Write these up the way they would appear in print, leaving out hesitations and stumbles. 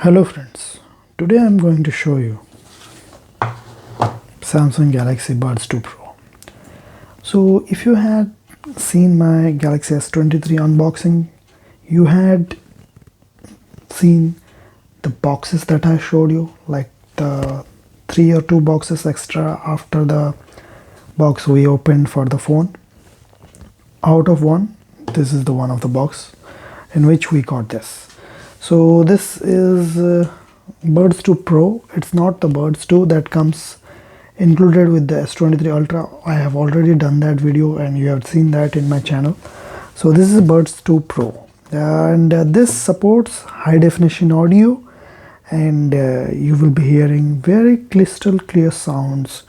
Hello friends, today I'm going to show you Samsung Galaxy Buds2 Pro. So if you had seen my Galaxy S23 unboxing, you had seen the boxes that I showed you, like the 3 or 2 boxes extra after the box we opened for the phone. Out of one, this is the one of the box in which we got this. So this is Buds2 Pro. It's not the Buds2 that comes included with the S23 Ultra. I have already done that video and you have seen that in my channel. So this is Buds2 Pro, and this supports high definition audio, and you will be hearing very crystal clear sounds,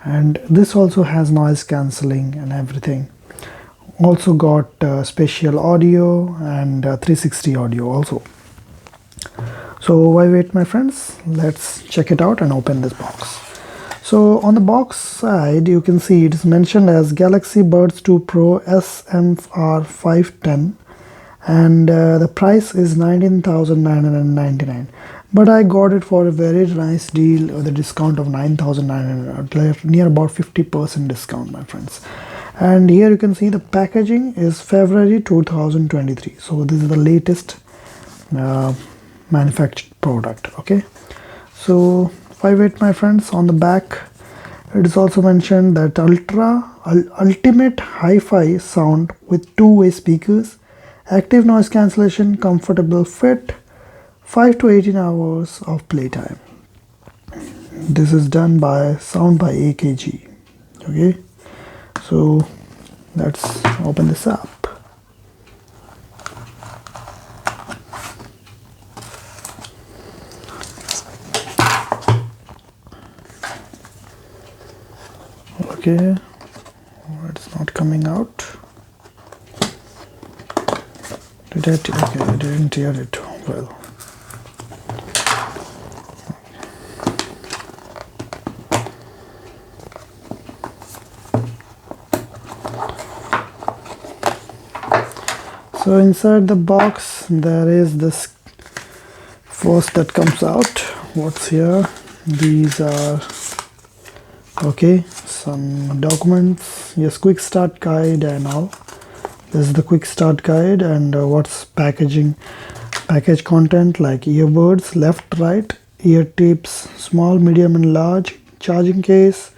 and this also has noise cancelling and everything. Also got spatial audio and 360 audio also. So why wait, my friends? Let's check it out and open this box. So on the box side, you can see it is mentioned as Galaxy Buds2 Pro SMR510, and the price is 19,999. But I got it for a very nice deal with a discount of 9,900, near about 50% discount, my friends. And here you can see the packaging is February 2023. So this is the latest manufactured product. Okay, so why wait, my friends? On the back it is also mentioned that ultimate hi-fi sound with two-way speakers, active noise cancellation, comfortable fit, 5 to 18 hours of playtime. This is done by sound by AKG. Okay, so let's open this up. Okay, it's not coming out. Okay, I didn't hear it well. So inside the box there is this first that comes out. What's here? These are okay, some documents, yes, quick start guide and all. This is the quick start guide, and what's package content like earbuds, left, right, ear tips, small, medium and large, charging case,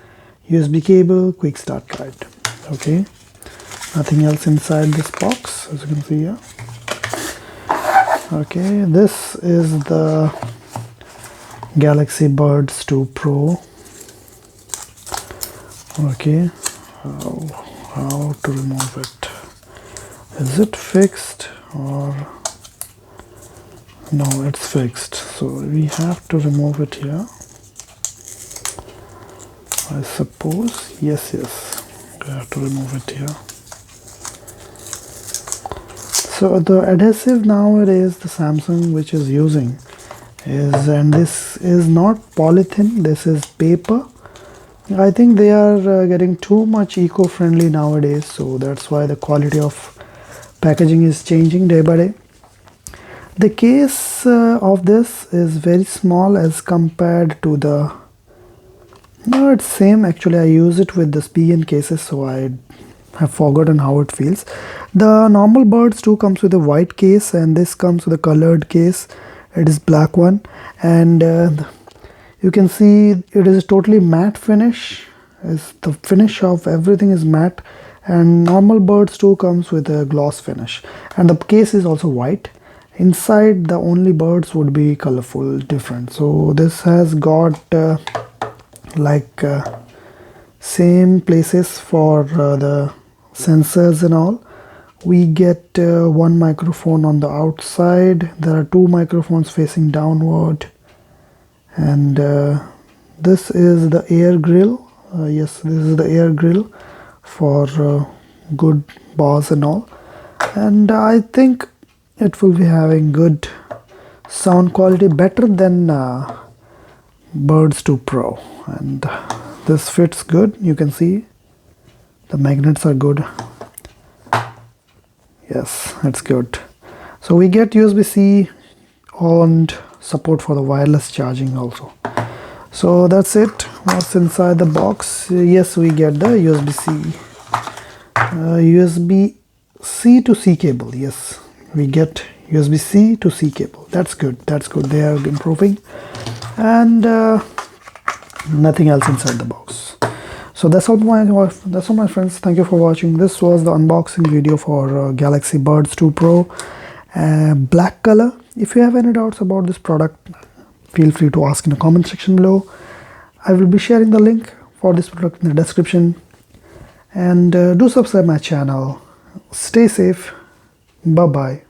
USB cable, quick start guide. Okay, nothing else inside this box, as you can see here. Okay, this is the Galaxy Buds2 Pro. Okay, how to remove it? Is it fixed or no? It's fixed, so we have to remove it here, I suppose. Yes, we have to remove it here. So the adhesive nowadays the Samsung which is using is, and this is not polythene, this is paper. I think they are getting too much eco-friendly nowadays, so that's why the quality of packaging is changing day by day. The case of this is very small as compared to the, no, it's same actually. I use it with the SPN cases, so I have forgotten how it feels. The normal Buds2 comes with a white case, and this comes with a colored case. It is black one, and you can see it is totally matte finish. Is the finish of everything is matte, and normal Buds2 comes with a gloss finish, and the case is also white. Inside the only buds would be colorful, different. So this has got same places for the sensors and all. We get one microphone on the outside. There are 2 microphones facing downward. And this is the air grill. Yes, this is the air grill for good bass and all. And I think it will be having good sound quality, better than Buds2 Pro. And this fits good. You can see the magnets are good. Yes, it's good. So we get USB-C and support for the wireless charging also. So that's it. What's inside the box? Yes, we get the USB-C to C cable. Yes, we get USB-C to C cable. That's good. That's good. They are improving. And nothing else inside the box. So that's all my friends. Thank you for watching. This was the unboxing video for Galaxy Buds 2 Pro, black color. If you have any doubts about this product, feel free to ask in the comment section below. I will be sharing the link for this product in the description. And do subscribe my channel. Stay safe. Bye bye.